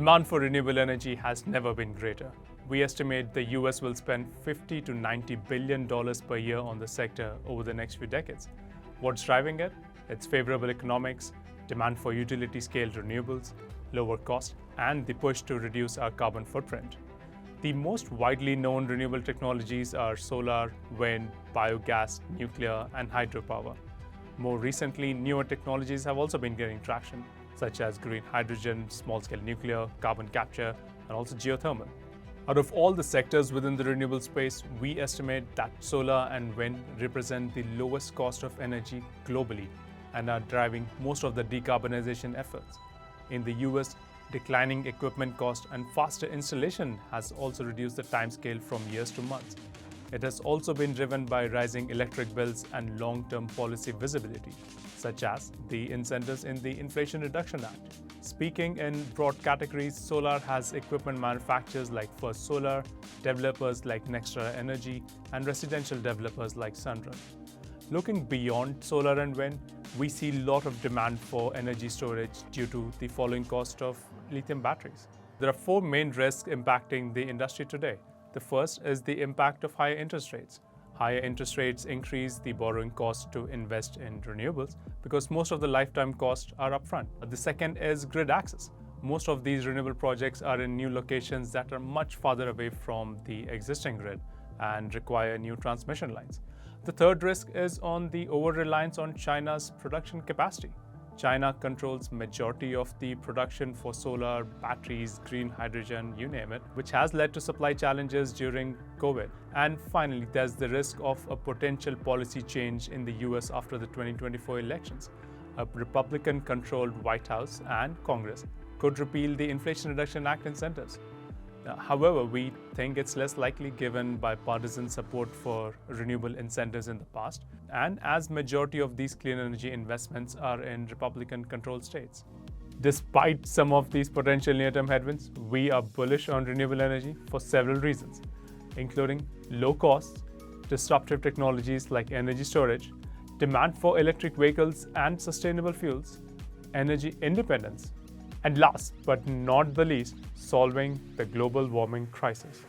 Demand for renewable energy has never been greater. We estimate the US will spend $50 to $90 billion per year on the sector over the next few decades. What's driving it? It's favorable economics, demand for utility-scale renewables, lower cost, and the push to reduce our carbon footprint. The most widely known renewable technologies are solar, wind, biogas, nuclear, and hydropower. More recently, newer technologies have also been gaining traction, such as green hydrogen, small-scale nuclear, carbon capture, and also geothermal. Out of all the sectors within the renewable space, we estimate that solar and wind represent the lowest cost of energy globally and are driving most of the decarbonization efforts. In the US, declining equipment cost and faster installation has also reduced the timescale from years to months. It has also been driven by rising electric bills and long-term policy visibility, such as the incentives in the Inflation Reduction Act. Speaking in broad categories, solar has equipment manufacturers like First Solar, developers like Nextra Energy, and residential developers like Sunrun. Looking beyond solar and wind, we see a lot of demand for energy storage due to the falling cost of lithium batteries. There are four main risks impacting the industry today. The first is the impact of higher interest rates. Higher interest rates increase the borrowing cost to invest in renewables because most of the lifetime costs are upfront. The second is grid access. Most of these renewable projects are in new locations that are much farther away from the existing grid and require new transmission lines. The third risk is on the over-reliance on China's production capacity. China controls majority of the production for solar, batteries, green hydrogen, you name it, which has led to supply challenges during COVID. And finally, there's the risk of a potential policy change in the US after the 2024 elections. A Republican-controlled White House and Congress could repeal the Inflation Reduction Act incentives. However, we think it's less likely given bipartisan support for renewable incentives in the past, and as majority of these clean energy investments are in Republican-controlled states. Despite some of these potential near-term headwinds, we are bullish on renewable energy for several reasons, including low costs, disruptive technologies like energy storage, demand for electric vehicles and sustainable fuels, energy independence, and last but not the least, solving the global warming crisis.